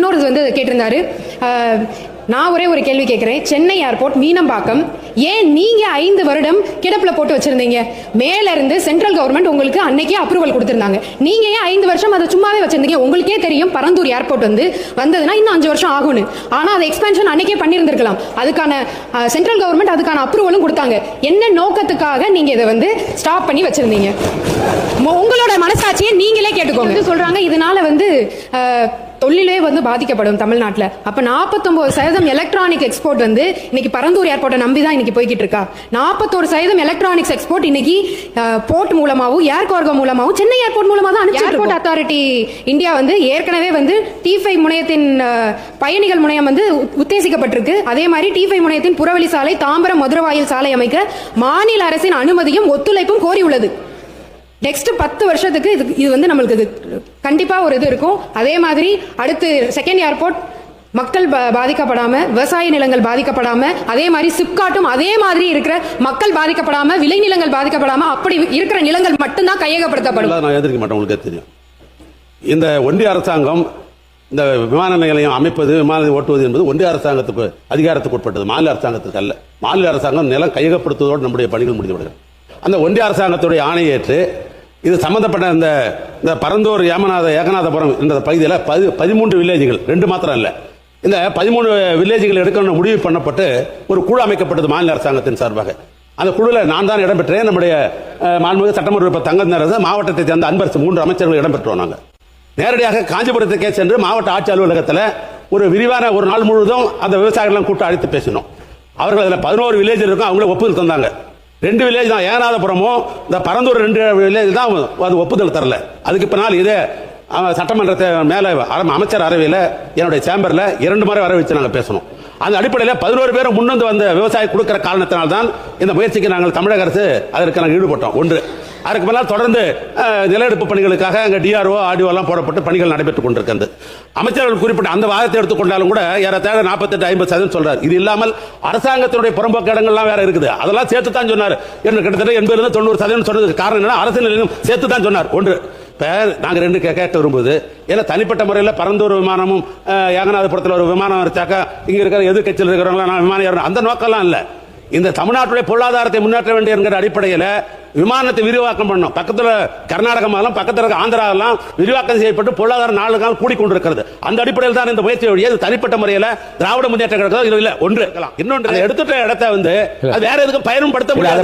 இன்னொரு கேட்டிருந்தாரு. நான் ஒரே ஒரு கேள்வி கேட்கிறேன். சென்னை ஏர்போர்ட் மீனம்பாக்கம் ஏன் நீங்க 5 வருடம் கிடப்புல போட்டு வச்சிருந்தீங்க? மேல இருந்து சென்ட்ரல் கவர்மெண்ட் உங்களுக்கு அன்னைக்கே அப்ரூவல் கொடுத்திருந்தாங்க. நீங்க ஏன் 5 வருஷம் அதை சும்மாவே வச்சிருந்தீங்க? உங்களுக்கே தெரியும் பரந்தூர் ஏர்போர்ட் வந்ததுன்னா இன்னும் 5 வருஷம் ஆகும்னு. ஆனா அதை எக்ஸ்பென்ஷன் அன்னைக்கே பண்ணியிருந்திருக்கலாம். அதுக்கான சென்ட்ரல் கவர்மெண்ட் அதுக்கான அப்ரூவலும் கொடுத்தாங்க. என்ன நோக்கத்துக்காக நீங்க இதை ஸ்டாப் பண்ணி வச்சிருந்தீங்க? உங்களோட மனசாட்சியை நீங்களே கேட்டுக்கோங்க. சொல்றாங்க இதனால தொழிலே பாதிக்கப்படும் தமிழ்நாட்டில். அப்ப 49% எலக்ட்ரானிக் எக்ஸ்போர்ட் இன்னைக்கு பரந்தூர் ஏர்போர்ட்டை நம்பி தான் இன்னைக்கு போய்கிட்டு இருக்கா. 41% எலக்ட்ரானிக்ஸ் எக்ஸ்போர்ட் இன்னைக்கு போர்ட் மூலமாவும் ஏர் கார்கோ மூலமாவும் சென்னை ஏர்போர்ட் மூலமா தான் அனுப்பிச்சு. ஏர்போர்ட் அத்தாரிட்டி இந்தியா ஏற்கனவே T5 முனையத்தின் பயணிகள் முனையம் உத்தேசிக்கப்பட்டிருக்கு. அதே மாதிரி T5 முனையத்தின் புறவழி சாலை தாம்பரம் மதுரவாயில் சாலை அமைக்க மாநில அரசின் அனுமதியும் ஒத்துழைப்பும் கோரி உள்ளது. நெக்ஸ்ட் 10 வருஷத்துக்கு இது நம்மளுக்கு கண்டிப்பா ஒரு இது இருக்கும். அதே மாதிரி அடுத்து செகண்ட் ஏர்போர்ட் மக்கள் பாதிக்கப்படாம, விவசாய நிலங்கள் பாதிக்கப்படாம, அதே மாதிரி சிப்காட்டும் அதே மாதிரி இருக்கிற மக்கள் பாதிக்கப்படாம, விளைநிலங்கள் பாதிக்கப்படாம, அப்படி இருக்கிற நிலங்கள் மட்டும்தான் கையகப்படுத்தப்படும். நான் எதிர்க்க மாட்டேன். உங்களுக்கு தெரியும், இந்த ஒன்றிய அரசாங்கம் இந்த விமான நிலையம் அமைப்பது, விமானத்தை ஓட்டுவது என்பது ஒன்றிய அரசாங்கத்துக்கு அதிகாரத்துக்கு உட்பட்டது, மாநில அரசாங்கத்துக்கு அல்ல. மாநில அரசாங்கம் நிலம் கையகப்படுத்துவதோடு நம்முடைய பணிகள் முடிந்துவிடுகிறது. அந்த ஒன்றிய அரசாங்கத்துடைய ஆணையேற்று இது சம்பந்தப்பட்ட இந்த பரந்தூர் ஏகநாதபுரம் இந்த பகுதியில் 13 வில்லேஜுகள், 2 மாத்திரம் இல்லை, இந்த 13 வில்லேஜுகள் எடுக்கணும்னு முடிவு பண்ணப்பட்டு ஒரு குழு அமைக்கப்பட்டது மாநில அரசாங்கத்தின் சார்பாக. அந்த குழுவில் நான் தான் இடம்பெற்றேன். நம்முடைய மாண்புமிகு சட்டமன்ற உறுப்பினர் தங்கநரசு, மாவட்டத்தை சேர்ந்த அன்பர் 3 அமைச்சர்கள் இடம்பெற்றோம். நாங்கள் நேரடியாக காஞ்சிபுரத்துக்கே சென்று மாவட்ட ஆட்சி அலுவலகத்தில் ஒரு விரிவான ஒரு நாள் முழுவதும் அந்த விவசாயிகள் கூட்டம் அழைத்து பேசினோம். அவர்கள் அதில் 11 வில்லேஜ் இருக்கும், அவங்களே ஒப்புதல் தந்தாங்க. 2 வில்லேஜ் தான், ஏகநாதபுரமும் இந்த பரந்தூர் 2 வில்லேஜ் தான் அது ஒப்புதல் தரல. அதுக்கு பின்னால் இதே சட்டமன்றத்தை மேலே அமைச்சர் அரவையில் என்னுடைய சேம்பரில் 2 முறை வர வச்சு நாங்கள் பேசணும். அந்த அடிப்படையில் 11 பேரும் முன்வந்து வந்த விவசாயி கொடுக்கிற காரணத்தினால்தான் இந்த முயற்சிக்கு நாங்கள் தமிழக அரசு அதற்கு நாங்கள் ஈடுபட்டோம். ஒன்று, அதுக்கு மேலே தொடர்ந்து நில எடுப்பு பணிகளுக்காக அங்கே டிஆர்ஓ ஆர்டிஓ எல்லாம் போடப்பட்டு பணிகள் நடைபெற்றுக் கொண்டிருக்கிறது. அமைச்சர்கள் குறிப்பிட்ட அந்த வாதத்தை எடுத்துக்கொண்டாலும் கூட ஏறத்தாழ 48-50% சொல்றாரு. இது இல்லாமல் அரசாங்கத்தினுடைய புறம்போக்கு இடங்கள்லாம் வேற இருக்குது, அதெல்லாம் சேர்த்து தான் சொன்னார். கிட்டத்தட்ட 80-90% சொன்னதுக்கு காரணம் என்னன்னா அரசு நிலையம் சேர்த்து தான் சொன்னார். ஒன்று, இப்போ நாங்கள் 2 கேட்க விரும்புவது, ஏன்னா தனிப்பட்ட முறையில் பரந்தூர் விமானமும் ஏகநாதபுரத்தில் ஒரு விமானம் வச்சாக்கா இங்கே இருக்கிற எதிர்கட்சியில் இருக்கிறவங்களா நான் விமானம் ஏறணும், அந்த நோக்கம்லாம் இல்லை. இந்த தமிழ்நாட்டுடைய பொருளாதாரத்தை முன்னேற்ற வேண்டிய என்கிற அடிப்படையில் விமானத்தை விரிவாக்கம் பண்ணணும். பக்கத்தில் கர்நாடகம், பக்கத்தில் ஆந்திராவெல்லாம் விரிவாக்கம் செய்யப்பட்டு பொருளாதார நாளுக்காக கூடிக்கொண்டிருக்கிறது. அந்த அடிப்படையில் தான் இந்த முயற்சி வழியே தனிப்பட்ட முறையில் திராவிட முன்னேற்ற கழகம் இல்லை. ஒன்று, இன்னொன்று எடுத்துட்ட இடத்தை வேற எதுக்கும் பயன்படுத்த முடியாது.